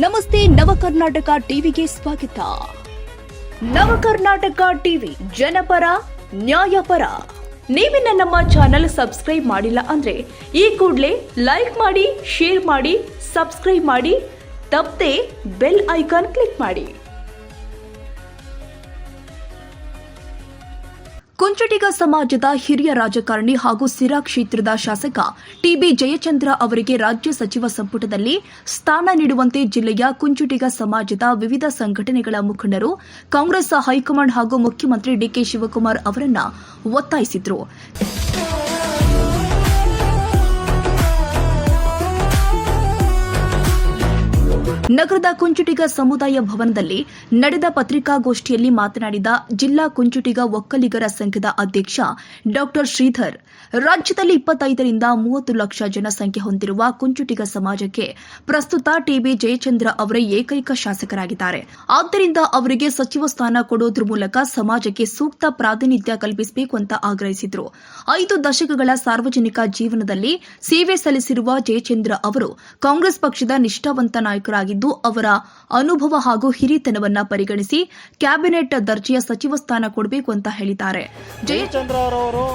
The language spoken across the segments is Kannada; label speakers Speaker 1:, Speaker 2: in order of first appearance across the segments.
Speaker 1: ನಮಸ್ತೆ ನವಕರ್ನಾಟಕ ಟಿವಿಗೆ ಸ್ವಾಗತ. ನವಕರ್ನಾಟಕ ಟಿವಿ ಜನಪರ ನ್ಯಾಯಪರ. ನೀವಿನ್ನ ನಮ್ಮ ಚಾನೆಲ್ ಸಬ್ಸ್ಕ್ರೈಬ್ ಮಾಡಿಲ್ಲ ಅಂದ್ರೆ ಈ ಕೂಡಲೇ ಲೈಕ್ ಮಾಡಿ, ಶೇರ್ ಮಾಡಿ, ಸಬ್ಸ್ಕ್ರೈಬ್ ಮಾಡಿ, ತಪ್ಪದೆ ಬೆಲ್ ಐಕಾನ್ ಕ್ಲಿಕ್ ಮಾಡಿ. ಕುಂಚಟಿಗ ಸಮಾಜದ ಹಿರಿಯ ರಾಜಕಾರಣಿ ಹಾಗೂ ಸಿರಾ ಕ್ಷೇತ್ರದ ಶಾಸಕ ಟಿಬಿ ಜಯಚಂದ್ರ ಅವರಿಗೆ ರಾಜ್ಯ ಸಚಿವ ಸಂಪುಟದಲ್ಲಿ ಸ್ಥಾನ ನೀಡುವಂತೆ ಜಿಲ್ಲೆಯ ಕುಂಚಟಿಗ ಸಮಾಜದ ವಿವಿಧ ಸಂಘಟನೆಗಳ ಮುಖಂಡರು ಕಾಂಗ್ರೆಸ್ ಹೈಕಮಾಂಡ್ ಹಾಗೂ ಮುಖ್ಯಮಂತ್ರಿ ಡಿಕೆ ಶಿವಕುಮಾರ್ ಅವರನ್ನು ಒತ್ತಾಯಿಸಿದರು. ನಗರದ ಕುಂಚುಟಿಗ ಸಮುದಾಯ ಭವನದಲ್ಲಿ ನಡೆದ ಪತ್ರಿಕಾಗೋಷ್ಠಿಯಲ್ಲಿ ಮಾತನಾಡಿದ ಜಿಲ್ಲಾ ಕುಂಚುಟಿಗ ಒಕ್ಕಲಿಗರ ಸಂಘದ ಅಧ್ಯಕ್ಷ ಡಾ ಶ್ರೀಧರ್, ರಾಜ್ಯದಲ್ಲಿ 25 ರಿಂದ 30 ಲಕ್ಷ ಜನಸಂಖ್ಯೆ ಹೊಂದಿರುವ ಕುಂಚುಟಿಗ ಸಮಾಜಕ್ಕೆ ಪ್ರಸ್ತುತ ಟಿಬಿ ಜಯಚಂದ್ರ ಅವರೇ ಏಕೈಕ ಶಾಸಕರಾಗಿದ್ದಾರೆ. ಆದ್ದರಿಂದ ಅವರಿಗೆ ಸಚಿವ ಸ್ಥಾನ ಕೊಡುವುದರ ಮೂಲಕ ಸಮಾಜಕ್ಕೆ ಸೂಕ್ತ ಪ್ರಾತಿನಿಧ್ಯ ಕಲ್ಪಿಸಬೇಕು ಅಂತ ಆಗ್ರಹಿಸಿದರು. 5 ದಶಕಗಳ ಸಾರ್ವಜನಿಕ ಜೀವನದಲ್ಲಿ ಸೇವೆ ಸಲ್ಲಿಸಿರುವ ಜಯಚಂದ್ರ ಅವರು ಕಾಂಗ್ರೆಸ್ ಪಕ್ಷದ ನಿಷ್ಠಾವಂತ ನಾಯಕರಾಗಿದ್ದು ಅವರ ಅನುಭವ ಹಾಗೂ ಹಿರಿತನವನ್ನ ಪರಿಗಣಿಸಿ ಕ್ಯಾಬಿನೆಟ್ ದರ್ಜೆಯ ಸಚಿವ ಸ್ಥಾನ ಕೊಡಬೇಕು ಅಂತ ಹೇಳಿದ್ದಾರೆ.
Speaker 2: ಜಯಚಂದ್ರ ಅವರು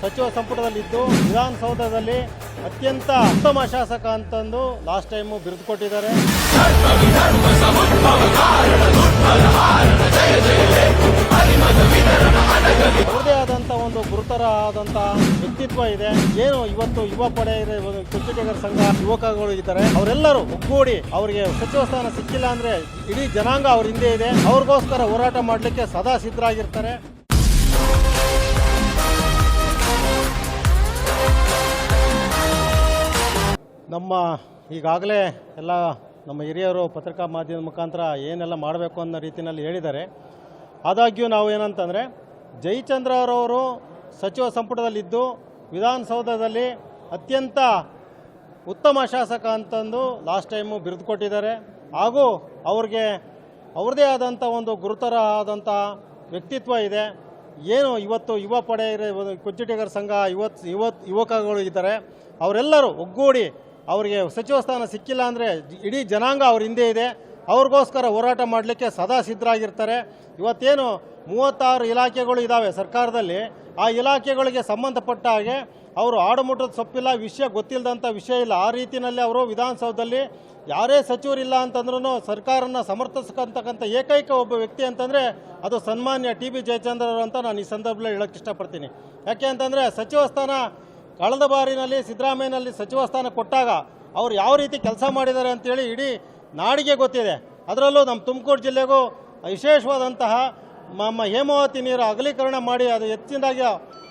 Speaker 2: ಸಚಿವ ಸಂಪುಟದಲ್ಲಿದ್ದು ವಿಧಾನಸೌಧದಲ್ಲಿ ಅತ್ಯಂತ ಉತ್ತಮ ಶಾಸಕ ಅಂತಂದು ಲಾಸ್ಟ್ ಟೈಮ್ ಬಿರುದು ಕೊಟ್ಟಿದ್ದಾರೆ. ಅವರದೇ ಆದಂತ ಒಂದು ಗುರುತರ ಆದಂತ ವ್ಯಕ್ತಿತ್ವ ಇದೆ. ಏನು ಇವತ್ತು ಯುವ ಪಡೆ ಕುಂಚಟಿಗರ ಸಂಘ ಯುವಕಗಳು ಇದ್ದಾರೆ, ಅವರೆಲ್ಲರೂ ಒಗ್ಗೂಡಿ ಅವರಿಗೆ ಸಚಿವ ಸ್ಥಾನ ಸಿಕ್ಕಿಲ್ಲ ಅಂದ್ರೆ ಇಡೀ ಜನಾಂಗ ಅವ್ರ ಹಿಂದೆ ಇದೆ, ಅವ್ರಿಗೋಸ್ಕರ ಹೋರಾಟ ಮಾಡಲಿಕ್ಕೆ ಸದಾ ಸಿದ್ಧರಾಗಿರ್ತಾರೆ. ನಮ್ಮ ಈಗಾಗಲೇ ಎಲ್ಲ ನಮ್ಮ ಹಿರಿಯರು ಪತ್ರಿಕಾ ಮಾಧ್ಯಮದ ಮುಖಾಂತರ ಏನೆಲ್ಲ ಮಾಡಬೇಕು ಅನ್ನೋ ರೀತಿಯಲ್ಲಿ ಹೇಳಿದ್ದಾರೆ. ಆದಾಗ್ಯೂ ನಾವು ಏನಂತಂದರೆ, ಜಯಚಂದ್ರ ಅವರು ಸಚಿವ ಸಂಪುಟದಲ್ಲಿದ್ದು ವಿಧಾನಸೌಧದಲ್ಲಿ ಅತ್ಯಂತ ಉತ್ತಮ ಶಾಸಕ ಅಂತಂದು ಲಾಸ್ಟ್ ಟೈಮು ಬಿರುದು ಕೊಟ್ಟಿದ್ದಾರೆ. ಹಾಗೂ ಅವ್ರಿಗೆ ಅವ್ರದ್ದೇ ಆದಂಥ ಒಂದು ಗುರುತರ ಆದಂಥ ವ್ಯಕ್ತಿತ್ವ ಇದೆ. ಏನು ಇವತ್ತು ಯುವ ಪಡೆ ಕುಂಚಟಿಗರ ಸಂಘ ಯುವಕಗಳು ಇದ್ದಾರೆ, ಅವರೆಲ್ಲರೂ ಒಗ್ಗೂಡಿ ಅವರಿಗೆ ಸಚಿವ ಸ್ಥಾನ ಸಿಕ್ಕಿಲ್ಲ ಅಂದರೆ ಇಡೀ ಜನಾಂಗ ಅವ್ರ ಹಿಂದೆ ಇದೆ, ಅವ್ರಿಗೋಸ್ಕರ ಹೋರಾಟ ಮಾಡಲಿಕ್ಕೆ ಸದಾ ಸಿದ್ಧರಾಗಿರ್ತಾರೆ. ಇವತ್ತೇನು 36 ಇಲಾಖೆಗಳು ಇದ್ದಾವೆ ಸರ್ಕಾರದಲ್ಲಿ, ಆ ಇಲಾಖೆಗಳಿಗೆ ಸಂಬಂಧಪಟ್ಟ ಹಾಗೆ ಅವರು ಆಡುಮುಟ್ಟದ ಸೊಪ್ಪಿಲ್ಲ, ವಿಷಯ ಗೊತ್ತಿಲ್ಲದಂಥ ವಿಷಯ ಇಲ್ಲ. ಆ ರೀತಿಯಲ್ಲಿ ಅವರು ವಿಧಾನಸೌಧದಲ್ಲಿ ಯಾರೇ ಸಚಿವರಿಲ್ಲ ಅಂತಂದ್ರೂ ಸರ್ಕಾರನ ಸಮರ್ಥಿಸ್ಕೊಂತಕ್ಕಂಥ ಏಕೈಕ ಒಬ್ಬ ವ್ಯಕ್ತಿ ಅಂತಂದರೆ ಅದು ಸನ್ಮಾನ್ಯ ಟಿಬಿ ಜಯಚಂದ್ರ ಅಂತ ನಾನು ಈ ಸಂದರ್ಭದಲ್ಲಿ ಹೇಳೋಕ್ಕೆ ಇಷ್ಟಪಡ್ತೀನಿ. ಯಾಕೆ ಅಂತಂದರೆ ಸಚಿವ ಸ್ಥಾನ ಕಳೆದ ಬಾರಿನಲ್ಲಿ ಸಿದ್ದರಾಮಯ್ಯನಲ್ಲಿ ಸಚಿವ ಸ್ಥಾನ ಕೊಟ್ಟಾಗ ಅವ್ರು ಯಾವ ರೀತಿ ಕೆಲಸ ಮಾಡಿದ್ದಾರೆ ಅಂತೇಳಿ ಇಡೀ ನಾಡಿಗೆ ಗೊತ್ತಿದೆ. ಅದರಲ್ಲೂ ನಮ್ಮ ತುಮಕೂರು ಜಿಲ್ಲೆಗೂ ವಿಶೇಷವಾದಂತಹ ನಮ್ಮ ಹೇಮಾವತಿ ನೀರು ಅಗಲೀಕರಣ ಮಾಡಿ ಅದು ಹೆಚ್ಚಿನದಾಗಿ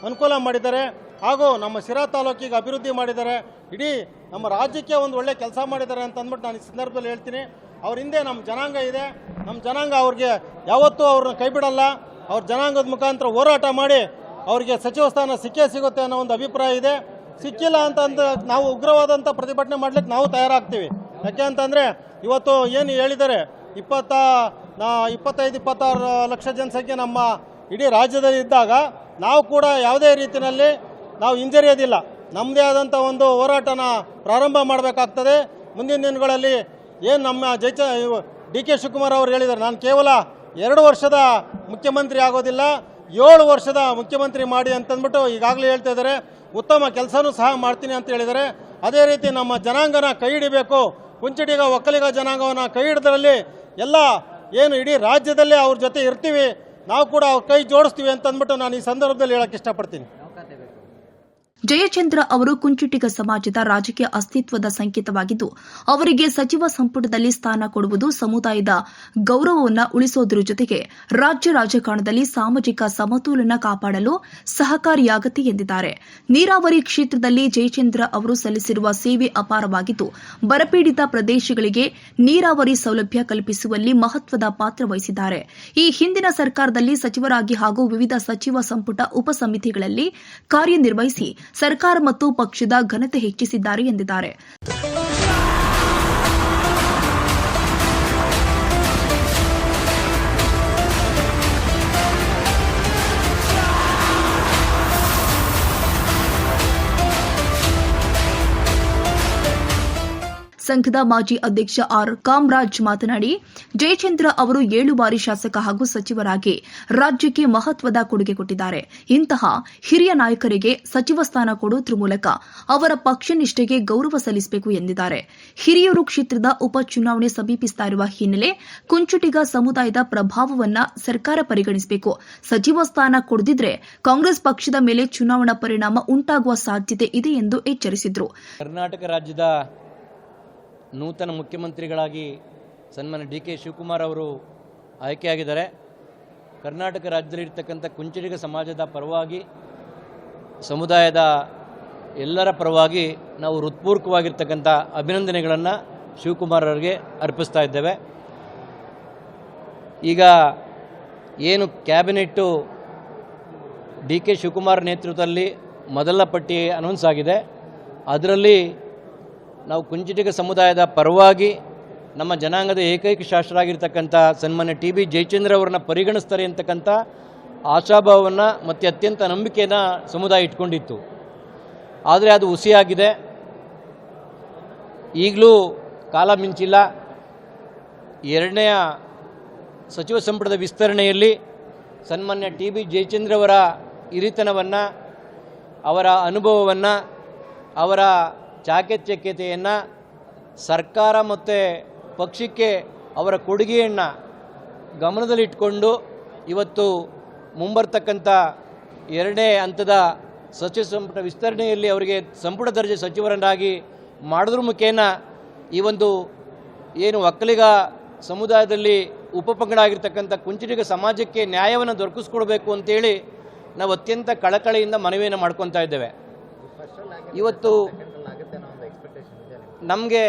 Speaker 2: ಅನುಕೂಲ ಮಾಡಿದ್ದಾರೆ. ಹಾಗೂ ನಮ್ಮ ಸಿರಾ ತಾಲೂಕಿಗೆ ಅಭಿವೃದ್ಧಿ ಮಾಡಿದ್ದಾರೆ. ಇಡೀ ನಮ್ಮ ರಾಜ್ಯಕ್ಕೆ ಒಂದು ಒಳ್ಳೆ ಕೆಲಸ ಮಾಡಿದ್ದಾರೆ ಅಂತ ಅಂದ್ಬಿಟ್ಟು ನಾನು ಈ ಸಂದರ್ಭದಲ್ಲಿ ಹೇಳ್ತೀನಿ. ಅವ್ರ ಹಿಂದೆ ನಮ್ಮ ಜನಾಂಗ ಇದೆ, ನಮ್ಮ ಜನಾಂಗ ಅವ್ರಿಗೆ ಯಾವತ್ತೂ ಅವ್ರನ್ನ ಕೈ ಬಿಡಲ್ಲ. ಅವ್ರ ಜನಾಂಗದ ಮುಖಾಂತರ ಹೋರಾಟ ಮಾಡಿ ಅವರಿಗೆ ಸಚಿವ ಸ್ಥಾನ ಸಿಕ್ಕೇ ಸಿಗುತ್ತೆ ಅನ್ನೋ ಒಂದು ಅಭಿಪ್ರಾಯ ಇದೆ. ಸಿಕ್ಕಿಲ್ಲ ಅಂತಂದು ನಾವು ಉಗ್ರವಾದಂಥ ಪ್ರತಿಭಟನೆ ಮಾಡಲಿಕ್ಕೆ ನಾವು ತಯಾರಾಗ್ತೀವಿ. ಯಾಕೆ ಅಂತಂದರೆ ಇವತ್ತು ಏನು ಹೇಳಿದ್ದಾರೆ, 25-26 ಲಕ್ಷ ಜನಸಂಖ್ಯೆ ನಮ್ಮ ಇಡೀ ರಾಜ್ಯದಲ್ಲಿ ಇದ್ದಾಗ ನಾವು ಕೂಡ ಯಾವುದೇ ರೀತಿಯಲ್ಲಿ ನಾವು ಹಿಂಜರಿಯೋದಿಲ್ಲ. ನಮ್ಮದೇ ಆದಂಥ ಒಂದು ಹೋರಾಟನ ಪ್ರಾರಂಭ ಮಾಡಬೇಕಾಗ್ತದೆ. ಮುಂದಿನ ದಿನಗಳಲ್ಲಿ ಏನು ನಮ್ಮ ಡಿ ಕೆ ಶಿವಕುಮಾರ್ ಅವರು ಹೇಳಿದ್ದಾರೆ, ನಾನು ಕೇವಲ 2 ವರ್ಷದ ಮುಖ್ಯಮಂತ್ರಿ ಆಗೋದಿಲ್ಲ, 7 ವರ್ಷದ ಮುಖ್ಯಮಂತ್ರಿ ಮಾಡಿ ಅಂತಂದ್ಬಿಟ್ಟು ಈಗಾಗಲೇ ಹೇಳ್ತಾ ಇದ್ದಾರೆ. ಉತ್ತಮ ಕೆಲಸನೂ ಸಹ ಮಾಡ್ತೀನಿ ಅಂತ ಹೇಳಿದ್ದಾರೆ. ಅದೇ ರೀತಿ ನಮ್ಮ ಜನಾಂಗನ ಕೈ ಹಿಡಿಬೇಕು, ಕುಂಚಟಿಗ ಒಕ್ಕಲಿಗ ಜನಾಂಗವನ್ನು ಕೈ ಹಿಡಿದ್ರಲ್ಲಿ ಎಲ್ಲ ಏನು ಇಡೀ ರಾಜ್ಯದಲ್ಲೇ ಅವ್ರ ಜೊತೆ ಇರ್ತೀವಿ, ನಾವು ಕೂಡ ಅವ್ರ ಕೈ ಜೋಡಿಸ್ತೀವಿ ಅಂತಂದ್ಬಿಟ್ಟು ನಾನು ಈ ಸಂದರ್ಭದಲ್ಲಿ ಹೇಳೋಕ್ಕೆ ಇಷ್ಟಪಡ್ತೀನಿ.
Speaker 1: ಜಯಚಂದ್ರ ಅವರು ಕುಂಚುಟಿಗ ಸಮಾಜದ ರಾಜಕೀಯ ಅಸ್ತಿತ್ವದ ಸಂಕೇತವಾಗಿದ್ದು ಅವರಿಗೆ ಸಚಿವ ಸಂಪುಟದಲ್ಲಿ ಸ್ಥಾನ ಕೊಡುವುದು ಸಮುದಾಯದ ಗೌರವವನ್ನು ಉಳಿಸುವುದರ ಜೊತೆಗೆ ರಾಜ್ಯ ರಾಜಕಾರಣದಲ್ಲಿ ಸಾಮಾಜಿಕ ಸಮತೋಲನ ಕಾಪಾಡಲು ಸಹಕಾರಿಯಾಗುತ್ತೆ ಎಂದಿದ್ದಾರೆ. ನೀರಾವರಿ ಕ್ಷೇತ್ರದಲ್ಲಿ ಜಯಚಂದ್ರ ಅವರು ಸಲ್ಲಿಸಿರುವ ಸೇವೆ ಅಪಾರವಾಗಿದ್ದು ಬರಪೀಡಿತ ಪ್ರದೇಶಗಳಿಗೆ ನೀರಾವರಿ ಸೌಲಭ್ಯ ಕಲ್ಪಿಸುವಲ್ಲಿ ಮಹತ್ವದ ಪಾತ್ರ ವಹಿಸಿದ್ದಾರೆ. ಈ ಹಿಂದಿನ ಸರ್ಕಾರದಲ್ಲಿ ಸಚಿವರಾಗಿ ಹಾಗೂ ವಿವಿಧ ಸಚಿವ ಸಂಪುಟ ಉಪಸಮಿತಿಗಳಲ್ಲಿ ಕಾರ್ಯನಿರ್ವಹಿಸಿ ಸರ್ಕಾರ ಮತ್ತು ಪಕ್ಷದ ಘನತೆ ಹೆಚ್ಚಿಸಿದ್ದಾರೆ ಎಂದಿದ್ದಾರೆ. ಸಂಘದ ಮಾಜಿ ಅಧ್ಯಕ್ಷ ಆರ್ ಕಾಮರಾಜ್ ಮಾತನಾಡಿ, ಜಯಚಂದ್ರ ಅವರು 7 ಬಾರಿ ಶಾಸಕ ಹಾಗೂ ಸಚಿವರಾಗಿ ರಾಜ್ಯಕ್ಕೆ ಮಹತ್ವದ ಕೊಡುಗೆ ಕೊಟ್ಟಿದ್ದಾರೆ. ಇಂತಹ ಹಿರಿಯ ನಾಯಕರಿಗೆ ಸಚಿವ ಸ್ಥಾನ ಕೊಡುವುದರ ಮೂಲಕ ಅವರ ಪಕ್ಷ ನಿಷ್ಠೆಗೆ ಗೌರವ ಸಲ್ಲಿಸಬೇಕು ಎಂದಿದ್ದಾರೆ. ಹಿರಿಯೂರು ಕ್ಷೇತ್ರದ ಉಪಚುನಾವಣೆ ಸಮೀಪಿಸುತ್ತಾ ಇರುವ ಹಿನ್ನೆಲೆ ಕುಂಚುಟಿಗ ಸಮುದಾಯದ ಪ್ರಭಾವವನ್ನು ಸರ್ಕಾರ ಪರಿಗಣಿಸಬೇಕು. ಸಚಿವ ಸ್ಥಾನ ಕೊಡದಿದ್ರೆ ಕಾಂಗ್ರೆಸ್ ಪಕ್ಷದ ಮೇಲೆ ಚುನಾವಣಾ ಪರಿಣಾಮ ಉಂಟಾಗುವ ಸಾಧ್ಯತೆ ಇದೆ ಎಂದು ಎಚ್ಚರಿಸಿದರು.
Speaker 3: ಕರ್ನಾಟಕ ರಾಜ್ಯದ ನೂತನ ಮುಖ್ಯಮಂತ್ರಿಗಳಾಗಿ ಸನ್ಮಾನ್ಯ ಡಿ.ಕೆ. ಶಿವಕುಮಾರ್ ಅವರು ಆಯ್ಕೆಯಾಗಿದ್ದಾರೆ. ಕರ್ನಾಟಕ ರಾಜ್ಯದಲ್ಲಿರ್ತಕ್ಕಂಥ ಕುಂಚಿಟಿಗ ಸಮಾಜದ ಪರವಾಗಿ, ಸಮುದಾಯದ ಎಲ್ಲರ ಪರವಾಗಿ ನಾವು ಹೃತ್ಪೂರ್ವಕವಾಗಿರ್ತಕ್ಕಂಥ ಅಭಿನಂದನೆಗಳನ್ನು ಶಿವಕುಮಾರ್ ಅವರಿಗೆ ಅರ್ಪಿಸ್ತಾ ಇದ್ದೇವೆ. ಈಗ ಏನು ಕ್ಯಾಬಿನೆಟ್ಟು ಡಿ.ಕೆ. ಶಿವಕುಮಾರ್ ನೇತೃತ್ವದಲ್ಲಿ ಮೊದಲ ಪಟ್ಟಿ ಅನೌನ್ಸ್ ಆಗಿದೆ, ಅದರಲ್ಲಿ ನಾವು ಕುಂಚಿಟಿಗ ಸಮುದಾಯದ ಪರವಾಗಿ ನಮ್ಮ ಜನಾಂಗದ ಏಕೈಕ ಶಾಸಕರಾಗಿರ್ತಕ್ಕಂಥ ಸನ್ಮಾನ್ಯ ಟಿ.ಬಿ. ಜಯಚಂದ್ರ ಅವರನ್ನು ಪರಿಗಣಿಸ್ತಾರೆ ಅಂತಕ್ಕಂಥ ಆಶಾಭಾವವನ್ನು ಮತ್ತು ಅತ್ಯಂತ ನಂಬಿಕೆಯನ್ನು ಸಮುದಾಯ ಇಟ್ಕೊಂಡಿತ್ತು. ಆದರೆ ಅದು ಹುಸಿಯಾಗಿದೆ. ಈಗಲೂ ಕಾಲ ಮಿಂಚಿಲ್ಲ. ಎರಡನೆಯ ಸಚಿವ ಸಂಪುಟದ ವಿಸ್ತರಣೆಯಲ್ಲಿ ಸನ್ಮಾನ್ಯ ಟಿ.ಬಿ. ಜಯಚಂದ್ರ ಅವರ ಹಿರಿತನವನ್ನು, ಅವರ ಅನುಭವವನ್ನು, ಅವರ ಚಾಕಚಕ್ಯತೆಯನ್ನು, ಸರ್ಕಾರ ಮತ್ತು ಪಕ್ಷಕ್ಕೆ ಅವರ ಕೊಡುಗೆಯನ್ನು ಗಮನದಲ್ಲಿಟ್ಟುಕೊಂಡು ಇವತ್ತು ಮುಂಬರ್ತಕ್ಕಂಥ ಎರಡನೇ ಹಂತದ ಸಚಿವ ಸಂಪುಟ ವಿಸ್ತರಣೆಯಲ್ಲಿ ಅವರಿಗೆ ಸಂಪುಟ ದರ್ಜೆ ಸಚಿವರನ್ನಾಗಿ ಮಾಡೋದ್ರ ಮುಖೇನ ಈ ಒಂದು ಏನು ಒಕ್ಕಲಿಗ ಸಮುದಾಯದಲ್ಲಿ ಉಪಪಂಗಡ ಕುಂಚಿಟಿಗ ಸಮಾಜಕ್ಕೆ ನ್ಯಾಯವನ್ನು ದೊರಕಿಸ್ಕೊಡ್ಬೇಕು ಅಂತೇಳಿ ನಾವು ಅತ್ಯಂತ ಕಳಕಳಿಯಿಂದ ಮನವಿಯನ್ನು ಮಾಡ್ಕೊತಾ ಇದ್ದೇವೆ. ಇವತ್ತು ನಮಗೆ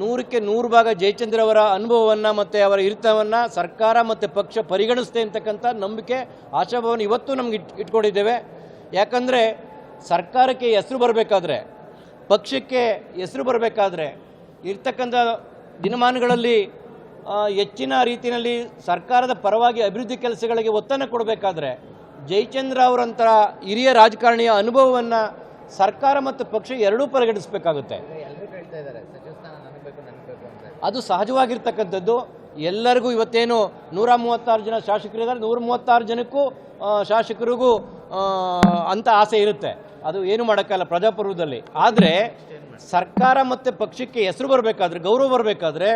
Speaker 3: 100ಕ್ಕೆ 100 ಭಾಗ ಜಯಚಂದ್ರ ಅವರ ಅನುಭವವನ್ನು ಮತ್ತು ಅವರ ಹಿರಿತನವನ್ನು ಸರ್ಕಾರ ಮತ್ತು ಪಕ್ಷ ಪರಿಗಣಿಸುತ್ತೆ ಅಂತಕ್ಕಂಥ ನಂಬಿಕೆ, ಆಶಾಭಾವನೆ ಇವತ್ತು ನಮ್ಗೆ ಇಟ್ಕೊಂಡಿದ್ದೇವೆ. ಯಾಕಂದರೆ ಸರ್ಕಾರಕ್ಕೆ ಹೆಸರು ಬರಬೇಕಾದ್ರೆ, ಪಕ್ಷಕ್ಕೆ ಹೆಸರು ಬರಬೇಕಾದ್ರೆ, ಇರ್ತಕ್ಕಂಥ ದಿನಮಾನಗಳಲ್ಲಿ ಹೆಚ್ಚಿನ ರೀತಿಯಲ್ಲಿ ಸರ್ಕಾರದ ಪರವಾಗಿ ಅಭಿವೃದ್ಧಿ ಕೆಲಸಗಳಿಗೆ ಒತ್ತನ್ನು ಕೊಡಬೇಕಾದ್ರೆ ಜಯಚಂದ್ರ ಅವರಂಥ ಹಿರಿಯ ರಾಜಕಾರಣಿಯ ಅನುಭವವನ್ನು ಸರ್ಕಾರ ಮತ್ತು ಪಕ್ಷ ಎರಡೂ ಪರಿಗಣಿಸಬೇಕಾಗುತ್ತೆ. ಅದು ಸಹಜವಾಗಿರ್ತಕ್ಕಂಥದ್ದು. ಎಲ್ಲರಿಗೂ ಇವತ್ತೇನು 136 ಜನ ಶಾಸಕರಿದ್ದಾರೆ, 136 ಜನಕ್ಕೂ ಶಾಸಕರಿಗೂ ಅಂತ ಆಸೆ ಇರುತ್ತೆ. ಅದು ಏನು ಮಾಡೋಕ್ಕಲ್ಲ ಪ್ರಜಾಪ್ರಭುತ್ವದಲ್ಲಿ. ಆದರೆ ಸರ್ಕಾರ ಮತ್ತು ಪಕ್ಷಕ್ಕೆ ಹೆಸರು ಬರಬೇಕಾದ್ರೆ, ಗೌರವ ಬರಬೇಕಾದ್ರೆ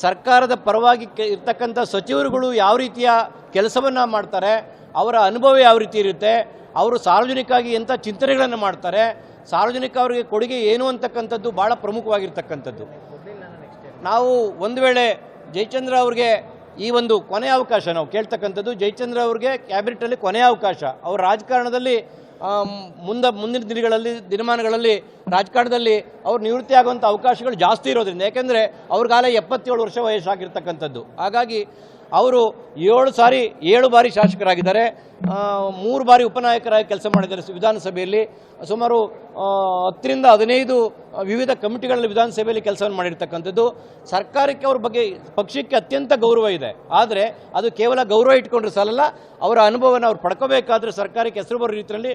Speaker 3: ಸರ್ಕಾರದ ಪರವಾಗಿ ಇರ್ತಕ್ಕಂಥ ಸಚಿವರುಗಳು ಯಾವ ರೀತಿಯ ಕೆಲಸವನ್ನು ಮಾಡ್ತಾರೆ, ಅವರ ಅನುಭವ ಯಾವ ರೀತಿ ಇರುತ್ತೆ, ಅವರು ಸಾರ್ವಜನಿಕವಾಗಿ ಎಂಥ ಚಿಂತನೆಗಳನ್ನು ಮಾಡ್ತಾರೆ, ಸಾರ್ವಜನಿಕ ಅವರಿಗೆ ಕೊಡುಗೆ ಏನು ಅಂತಕ್ಕಂಥದ್ದು ಭಾಳ ಪ್ರಮುಖವಾಗಿರ್ತಕ್ಕಂಥದ್ದು. ನಾವು ಒಂದು ವೇಳೆ ಜಯಚಂದ್ರ ಅವ್ರಿಗೆ ಈ ಒಂದು ಕೊನೆಯ ಅವಕಾಶ ನಾವು ಕೇಳ್ತಕ್ಕಂಥದ್ದು, ಜಯಚಂದ್ರ ಅವ್ರಿಗೆ ಕ್ಯಾಬಿನೆಟಲ್ಲಿ ಕೊನೆಯ ಅವಕಾಶ. ಅವ್ರ ರಾಜಕಾರಣದಲ್ಲಿ ಮುಂದಿನ ದಿನಮಾನಗಳಲ್ಲಿ ರಾಜಕಾರಣದಲ್ಲಿ ಅವ್ರು ನಿವೃತ್ತಿ ಆಗುವಂಥ ಅವಕಾಶಗಳು ಜಾಸ್ತಿ ಇರೋದ್ರಿಂದ, ಯಾಕೆಂದರೆ ಅವ್ರಿಗಾಲ 77 ವರ್ಷ ವಯಸ್ಸಾಗಿರ್ತಕ್ಕಂಥದ್ದು. ಹಾಗಾಗಿ ಅವರು 7 ಬಾರಿ ಶಾಸಕರಾಗಿದ್ದಾರೆ, 3 ಬಾರಿ ಉಪನಾಯಕರಾಗಿ ಕೆಲಸ ಮಾಡಿದ್ದಾರೆ ವಿಧಾನಸಭೆಯಲ್ಲಿ. ಸುಮಾರು 10 ರಿಂದ 15 ವಿವಿಧ ಕಮಿಟಿಗಳಲ್ಲಿ ವಿಧಾನಸಭೆಯಲ್ಲಿ ಕೆಲಸವನ್ನು ಮಾಡಿರ್ತಕ್ಕಂಥದ್ದು. ಸರ್ಕಾರಕ್ಕೆ ಅವ್ರ ಬಗ್ಗೆ, ಪಕ್ಷಕ್ಕೆ ಅತ್ಯಂತ ಗೌರವ ಇದೆ. ಆದರೆ ಅದು ಕೇವಲ ಗೌರವ ಇಟ್ಕೊಂಡ್ರೆ ಸಾಲಲ್ಲ, ಅವರ ಅನುಭವವನ್ನು ಅವ್ರು ಪಡ್ಕೋಬೇಕಾದ್ರೆ ಸರ್ಕಾರಕ್ಕೆ ಹೆಸರು ಬರೋ ರೀತಿಯಲ್ಲಿ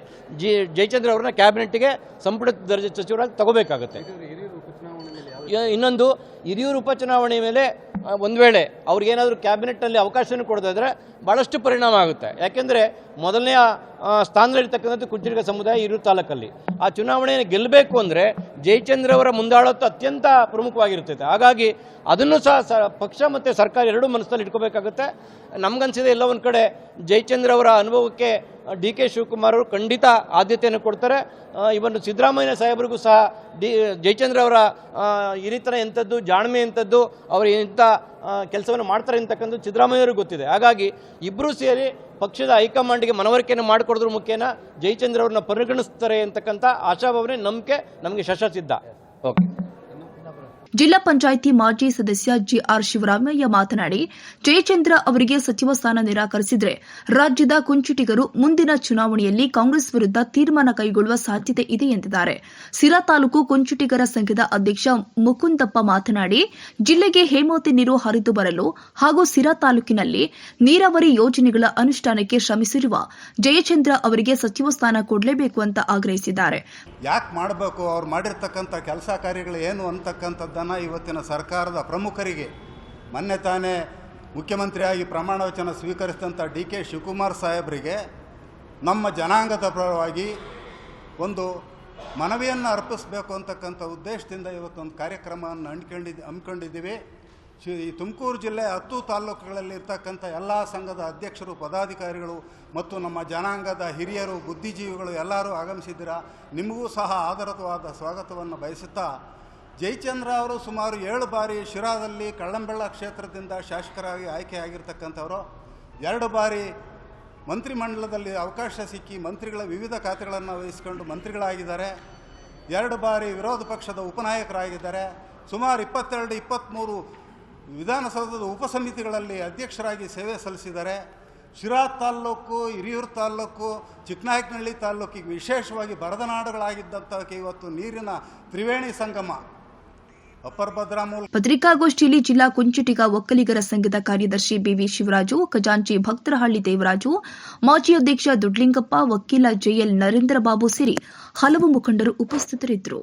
Speaker 3: ಜಯಚಂದ್ರ ಅವ್ರನ್ನ ಕ್ಯಾಬಿನೆಟ್ಗೆ ಸಂಪುಟ ದರ್ಜೆ ಸಚಿವರಾಗಿ ತಗೋಬೇಕಾಗುತ್ತೆ. ಇನ್ನೊಂದು, ಹಿರಿಯೂರು ಉಪಚುನಾವಣೆ ಮೇಲೆ ಒಂದು ವೇಳೆ ಅವ್ರಿಗೇನಾದರೂ ಕ್ಯಾಬಿನೆಟ್ನಲ್ಲಿ ಅವಕಾಶವನ್ನು ಕೊಡೋದಾದರೆ ಭಾಳಷ್ಟು ಪರಿಣಾಮ ಆಗುತ್ತೆ. ಯಾಕೆಂದರೆ ಮೊದಲನೆಯ ಸ್ಥಾನದಲ್ಲಿರ್ತಕ್ಕಂಥದ್ದು ಕುಂಚಿಟಿಗ ಸಮುದಾಯ ಹಿರಿಯೂರು ತಾಲೂಕಲ್ಲಿ. ಆ ಚುನಾವಣೆಯನ್ನು ಗೆಲ್ಲಬೇಕು ಅಂದರೆ ಜಯಚಂದ್ರ ಅವರ ಮುಂದಾಳತ್ವ ಅತ್ಯಂತ ಪ್ರಮುಖವಾಗಿರ್ತೈತೆ. ಹಾಗಾಗಿ ಅದನ್ನು ಸಹ ಪಕ್ಷ ಮತ್ತು ಸರ್ಕಾರ ಎರಡೂ ಮನಸ್ಸಲ್ಲಿ ಇಟ್ಕೋಬೇಕಾಗುತ್ತೆ. ನಮಗನ್ಸಿದೆ ಎಲ್ಲ ಒಂದು ಕಡೆ ಜಯಚಂದ್ರ ಅವರ ಅನುಭವಕ್ಕೆ ಡಿ.ಕೆ. ಶಿವಕುಮಾರ್ ಅವರು ಖಂಡಿತ ಆದ್ಯತೆಯನ್ನು ಕೊಡ್ತಾರೆ. ಇವನು ಸಿದ್ದರಾಮಯ್ಯ ಸಾಹೇಬರಿಗೂ ಸಹ ಜಯಚಂದ್ರ ಅವರ ಹಿರಿತನ ಎಂಥದ್ದು, ಜಾಣ್ಮೆ ಎಂಥದ್ದು, ಅವರು ಎಂಥ ಕೆಲಸವನ್ನು ಮಾಡ್ತಾರೆ ಅಂತಕ್ಕಂಥದ್ದು ಸಿದ್ದರಾಮಯ್ಯವ್ರಿಗೆ ಗೊತ್ತಿದೆ. ಹಾಗಾಗಿ ಇಬ್ಬರೂ ಸೇರಿ ಪಕ್ಷದ ಹೈಕಮಾಂಡ್ಗೆ ಮನವರಿಕೆಯನ್ನು ಮಾಡಿಕೊಡೋದ್ರ ಮುಖೇನ ಜಯಚಂದ್ರ ಅವ್ರನ್ನ ಪರಿಗಣಿಸ್ತಾರೆ ಅಂತಕ್ಕಂಥ ಆಶಾಭಾವನೆ, ನಂಬಿಕೆ ನಮಗೆ ಶಶಸಿದ್ಧ. ಓಕೆ.
Speaker 1: ಜಿಲ್ಲಾ ಪಂಚಾಯಿತಿ ಮಾಜಿ ಸದಸ್ಯ ಜಿಆರ್ ಶಿವರಾಮಯ್ಯ ಮಾತನಾಡಿ, ಜಯಚಂದ್ರ ಅವರಿಗೆ ಸಚಿವ ಸ್ಥಾನ ನಿರಾಕರಿಸಿದರೆ ರಾಜ್ಯದ ಕುಂಚಿಟಿಗರು ಮುಂದಿನ ಚುನಾವಣೆಯಲ್ಲಿ ಕಾಂಗ್ರೆಸ್ ವಿರುದ್ಧ ತೀರ್ಮಾನ ಕೈಗೊಳ್ಳುವ ಸಾಧ್ಯತೆ ಇದೆ ಎಂದಿದ್ದಾರೆ. ಸಿರಾ ತಾಲೂಕು ಕುಂಚಿಟಿಗರ ಸಂಘದ ಅಧ್ಯಕ್ಷ ಮುಕುಂದಪ್ಪ ಮಾತನಾಡಿ, ಜಿಲ್ಲೆಗೆ ಹೇಮಾವತಿ ನೀರು ಹರಿದು ಬರಲು ಹಾಗೂ ಸಿರಾ ತಾಲೂಕಿನಲ್ಲಿ ನೀರಾವರಿ ಯೋಜನೆಗಳ ಅನುಷ್ಠಾನಕ್ಕೆ ಶ್ರಮಿಸಿರುವ ಜಯಚಂದ್ರ ಅವರಿಗೆ ಸಚಿವ ಸ್ಥಾನ ಕೊಡಲೇಬೇಕು ಅಂತ ಆಗ್ರಹಿಸಿದ್ದಾರೆ.
Speaker 4: ಯಾಕೆ ಮಾಡಬೇಕು, ಅವ್ರು ಮಾಡಿರ್ತಕ್ಕಂಥ ಕೆಲಸ ಕಾರ್ಯಗಳು ಏನು ಅಂತಕ್ಕಂಥದ್ದನ್ನು ಮಾಡಿದ್ದನ್ನು ಇವತ್ತಿನ ಸರ್ಕಾರದ ಪ್ರಮುಖರಿಗೆ ಮೊನ್ನೆ ತಾನೇ ಮುಖ್ಯಮಂತ್ರಿಯಾಗಿ ಪ್ರಮಾಣ ವಚನ ಸ್ವೀಕರಿಸಿದಂಥ ಡಿ.ಕೆ. ಶಿವಕುಮಾರ್ ಸಾಹೇಬರಿಗೆ ನಮ್ಮ ಜನಾಂಗದ ಪರವಾಗಿ ಒಂದು ಮನವಿಯನ್ನು ಅರ್ಪಿಸಬೇಕು ಅಂತಕ್ಕಂಥ ಉದ್ದೇಶದಿಂದ ಇವತ್ತೊಂದು ಕಾರ್ಯಕ್ರಮವನ್ನು ಹಮ್ಮಿಕೊಂಡಿದ್ದೀವಿ. ಈ ತುಮಕೂರು ಜಿಲ್ಲೆ 10 ತಾಲೂಕುಗಳಲ್ಲಿ ಇರ್ತಕ್ಕಂಥ ಎಲ್ಲ ಸಂಘದ ಅಧ್ಯಕ್ಷರು, ಪದಾಧಿಕಾರಿಗಳು ಮತ್ತು ನಮ್ಮ ಜನಾಂಗದ ಹಿರಿಯರು, ಬುದ್ಧಿಜೀವಿಗಳು ಎಲ್ಲರೂ ಆಗಮಿಸಿದ್ದೀರಾ. ನಿಮಗೂ ಸಹ ಆದರವಾದ ಸ್ವಾಗತವನ್ನು ಬಯಸುತ್ತಾ, ಜಯಚಂದ್ರ ಅವರು ಸುಮಾರು 7 ಬಾರಿ ಶಿರಾದಲ್ಲಿ ಕಳ್ಳಂಬೆಳ್ಳ ಕ್ಷೇತ್ರದಿಂದ ಶಾಸಕರಾಗಿ ಆಯ್ಕೆಯಾಗಿರ್ತಕ್ಕಂಥವರು. 2 ಬಾರಿ ಮಂತ್ರಿಮಂಡಲದಲ್ಲಿ ಅವಕಾಶ ಸಿಕ್ಕಿ ಮಂತ್ರಿಗಳ ವಿವಿಧ ಖಾತೆಗಳನ್ನು ವಹಿಸಿಕೊಂಡು ಮಂತ್ರಿಗಳಾಗಿದ್ದಾರೆ. 2 ಬಾರಿ ವಿರೋಧ ಪಕ್ಷದ ಉಪನಾಯಕರಾಗಿದ್ದಾರೆ. ಸುಮಾರು 22-23 ವಿಧಾನಸೌಧದ ಉಪಸಮಿತಿಗಳಲ್ಲಿ ಅಧ್ಯಕ್ಷರಾಗಿ ಸೇವೆ ಸಲ್ಲಿಸಿದ್ದಾರೆ. ಶಿರಾ ತಾಲ್ಲೂಕು, ಹಿರಿಯೂರು ತಾಲ್ಲೂಕು, ಚಿಕ್ಕನಾಯಕನಹಳ್ಳಿ ತಾಲ್ಲೂಕಿಗೆ ವಿಶೇಷವಾಗಿ ಬರದನಾಡುಗಳಾಗಿದ್ದಂಥಕ್ಕೆ ಇವತ್ತು ನೀರಿನ ತ್ರಿವೇಣಿ ಸಂಗಮ ಅಪ್ಪರ್ ಭದ್ರಾಮೂಲ್.
Speaker 1: ಪತ್ರಿಕಾಗೋಷ್ಠಿಯಲ್ಲಿ ಜಿಲ್ಲಾ ಕುಂಚಿಟಿಗ ಒಕ್ಕಲಿಗರ ಸಂಘದ ಕಾರ್ಯದರ್ಶಿ ಬಿವಿ ಶಿವರಾಜು, ಖಜಾಂಚಿ ಭಕ್ತರಹಳ್ಳಿ ದೇವರಾಜು, ಮಾಜಿ ಅಧ್ಯಕ್ಷ ದುಡ್ಲಿಂಗಪ್ಪ, ವಕೀಲ ಜೆಎಲ್ ನರೇಂದ್ರ ಬಾಬು ಸೇರಿ ಹಲವು ಮುಖಂಡರು ಉಪಸ್ಥಿತರಿದ್ದರು.